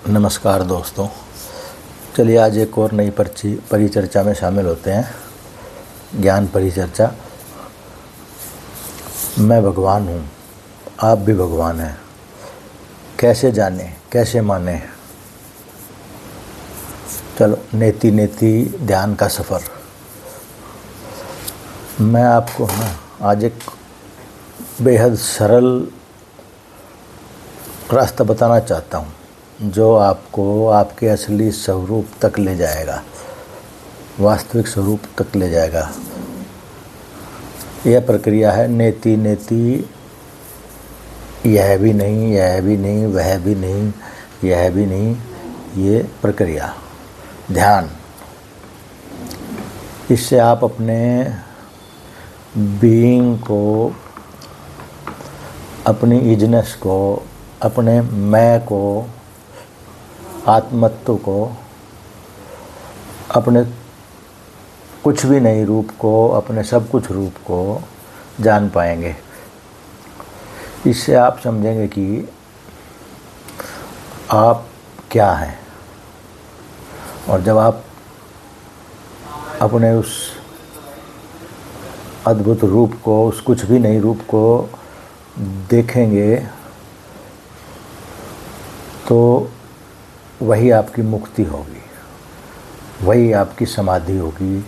नमस्कार दोस्तों, चलिए आज एक और नई परिचर्चा में शामिल होते हैं। ज्ञान परिचर्चा। मैं भगवान हूँ, आप भी भगवान हैं। कैसे जाने, कैसे माने? चलो, नेति नेति ध्यान का सफ़र। मैं आपको आज एक बेहद सरल रास्ता बताना चाहता हूँ जो आपको आपके असली स्वरूप तक ले जाएगा, वास्तविक स्वरूप तक ले जाएगा। यह प्रक्रिया है नेति नेति, यह भी नहीं, यह भी नहीं, वह भी नहीं, यह भी नहीं। ये प्रक्रिया ध्यान। इससे आप अपने बीइंग को, अपनी इजनेस को, अपने मैं को, आत्मत्व को, अपने कुछ भी नहीं रूप को, अपने सब कुछ रूप को जान पाएंगे। इससे आप समझेंगे कि आप क्या हैं। और जब आप अपने उस अद्भुत रूप को, उस कुछ भी नहीं रूप को देखेंगे तो वही आपकी मुक्ति होगी, वही आपकी समाधि होगी,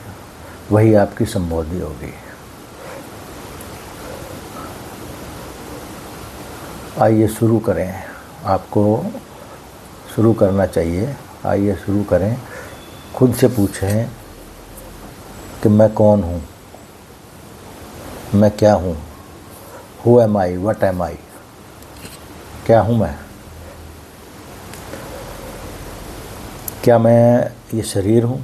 वही आपकी संबोधि होगी। आइए शुरू करें। आपको शुरू करना चाहिए। आइए शुरू करें। खुद से पूछें कि मैं कौन हूँ, मैं क्या हूँ। Who am I, what am I? क्या हूँ मैं? क्या मैं ये शरीर हूँ?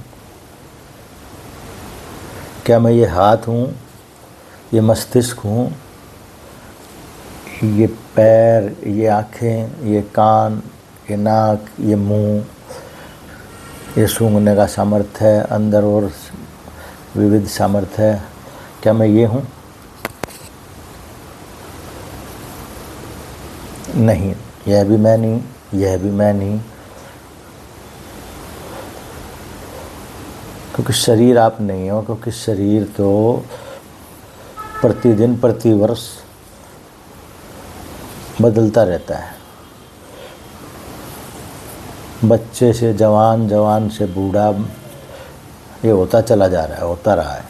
क्या मैं ये हाथ हूँ, ये मस्तिष्क हूँ, ये पैर, ये आँखें, ये कान, ये नाक, ये मुंह, ये सूंघने का सामर्थ्य है, अंदर और विविध सामर्थ्य है। क्या मैं ये हूँ? नहीं, यह भी मैं नहीं, यह भी मैं नहीं। क्योंकि शरीर आप नहीं हो, क्योंकि शरीर तो प्रतिदिन प्रतिवर्ष बदलता रहता है। बच्चे से जवान, जवान से बूढ़ा, ये होता चला जा रहा है, होता रहा है।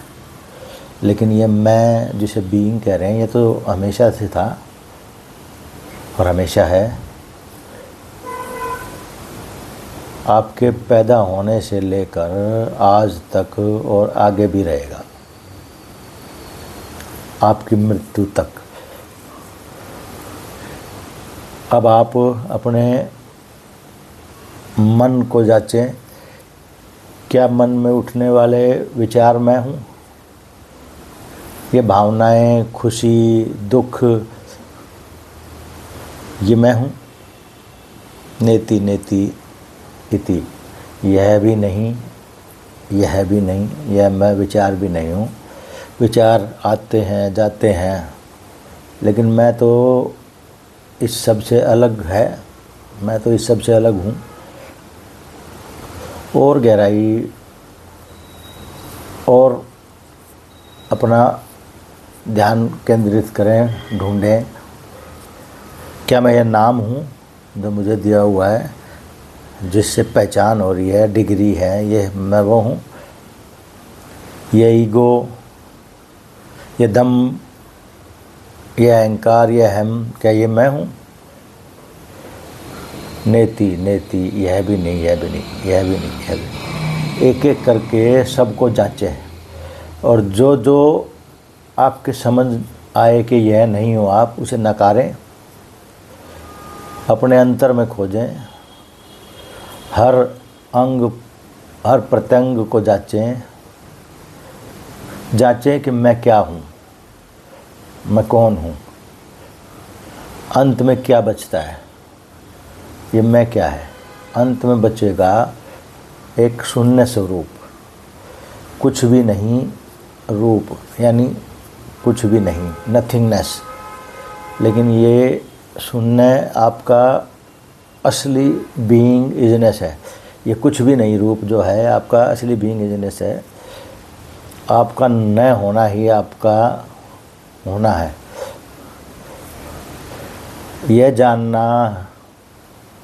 लेकिन ये मैं जिसे बीइंग कह रहे हैं, ये तो हमेशा से था और हमेशा है। आपके पैदा होने से लेकर आज तक और आगे भी रहेगा, आपकी मृत्यु तक। अब आप अपने मन को जांचें। क्या मन में उठने वाले विचार मैं हूँ? ये भावनाएं, खुशी, दुख, ये मैं हूँ? नेति नेति इति, यह भी नहीं, यह भी नहीं, यह मैं विचार भी नहीं हूँ। विचार आते हैं, जाते हैं, लेकिन मैं तो इस सब से अलग है। मैं तो इस सब से अलग हूँ। और गहराई और अपना ध्यान केंद्रित करें, ढूंढें। क्या मैं यह नाम हूँ जो मुझे दिया हुआ है, जिससे पहचान हो रही है, डिग्री है? ये मैं वो हूँ? ये ईगो, ये दम, ये अहंकार, ये हम, क्या ये मैं हूँ? नेति नेति, यह भी नहीं, यह भी नहीं, यह भी नहीं, यह भी नहीं। एक एक करके सबको जांचें और जो जो आपके समझ आए कि यह नहीं हो आप, उसे नकारें। अपने अंतर में खोजें। हर अंग, हर प्रत्यंग को जांचें। जांचें कि मैं क्या हूँ, मैं कौन हूँ। अंत में क्या बचता है? ये मैं क्या है? अंत में बचेगा एक शून्य स्वरूप, कुछ भी नहीं रूप, यानी कुछ भी नहीं, नथिंगनेस। लेकिन ये शून्य आपका असली बीइंग इजनेस है। ये कुछ भी नहीं रूप जो है आपका असली बीइंग इजनेस है। आपका न होना ही आपका होना है। यह जानना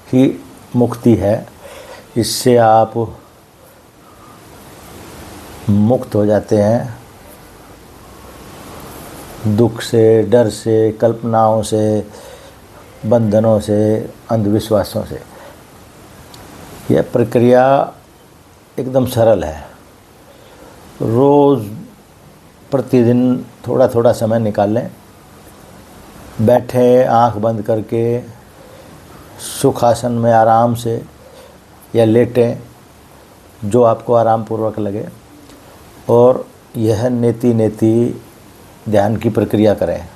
ही मुक्ति है। इससे आप मुक्त हो जाते हैं दुख से, डर से, कल्पनाओं से, बंधनों से, अंधविश्वासों से। यह प्रक्रिया एकदम सरल है। रोज़ प्रतिदिन थोड़ा थोड़ा समय निकालें, बैठे आंख बंद करके सुखासन में आराम से या लेटें, जो आपको आराम पूर्वक लगे, और यह नेति नेति ध्यान की प्रक्रिया करें।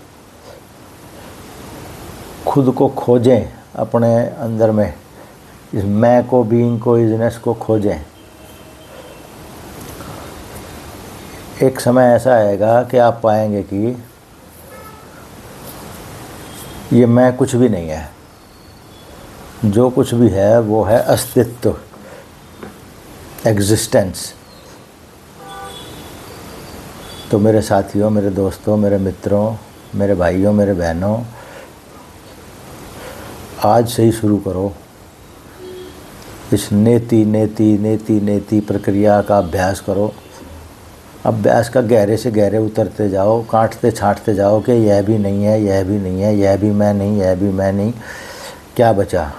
खुद को खोजें, अपने अंदर में इस मैं को, बीइंग को, इजनेस को खोजें। एक समय ऐसा आएगा कि आप पाएंगे कि ये मैं कुछ भी नहीं है। जो कुछ भी है वो है अस्तित्व, एग्जिस्टेंस। तो मेरे साथियों, मेरे दोस्तों, मेरे मित्रों, मेरे भाइयों, मेरे बहनों, आज से ही शुरू करो इस नेति नेति नेति नेति प्रक्रिया का अभ्यास करो। अभ्यास का गहरे से गहरे उतरते जाओ, काटते छाँटते जाओ कि यह भी नहीं है, यह भी नहीं है, यह भी मैं नहीं, यह भी मैं नहीं, क्या बचा।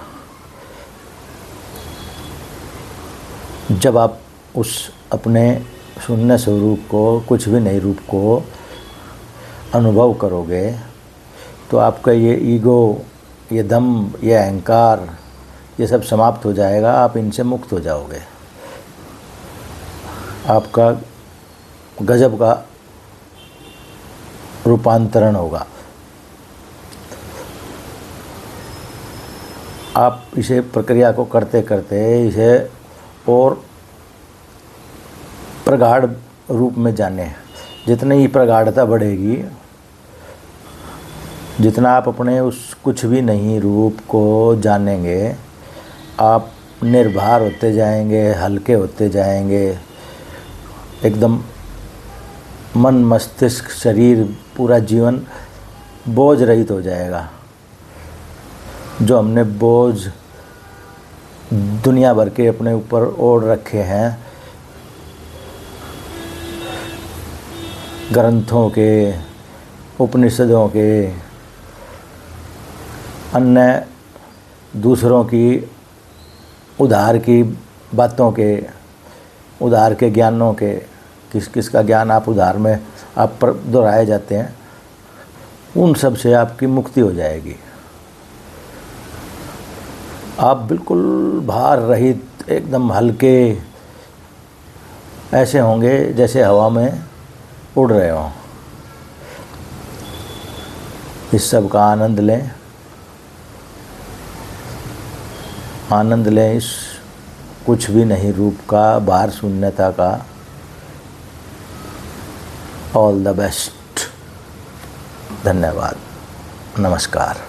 जब आप उस अपने शून्य स्वरूप को, कुछ भी नहीं रूप को अनुभव करोगे तो आपका ये ईगो, ये दम, ये अहंकार, ये सब समाप्त हो जाएगा। आप इनसे मुक्त हो जाओगे। आपका गजब का रूपांतरण होगा। आप इसे प्रक्रिया को करते करते इसे और प्रगाढ़ रूप में जाने। जितनी ही प्रगाढ़ता बढ़ेगी, जितना आप अपने उस कुछ भी नहीं रूप को जानेंगे, आप निर्भर होते जाएंगे, हल्के होते जाएंगे। एकदम मन, मस्तिष्क, शरीर, पूरा जीवन बोझ रहित हो जाएगा। जो हमने बोझ दुनिया भर के अपने ऊपर ओढ़ रखे हैं, ग्रंथों के, उपनिषदों के, अन्य दूसरों की उधार की बातों के, उधार के ज्ञानों के, किस किस का ज्ञान आप उधार में आप पर दोहराए जाते हैं, उन सब से आपकी मुक्ति हो जाएगी। आप बिल्कुल भार रहित, एकदम हल्के ऐसे होंगे जैसे हवा में उड़ रहे हों। इस सब का आनंद लें, आनंद लें इस कुछ भी नहीं रूप का, बाहर शून्यता का। All the best. धन्यवाद। नमस्कार।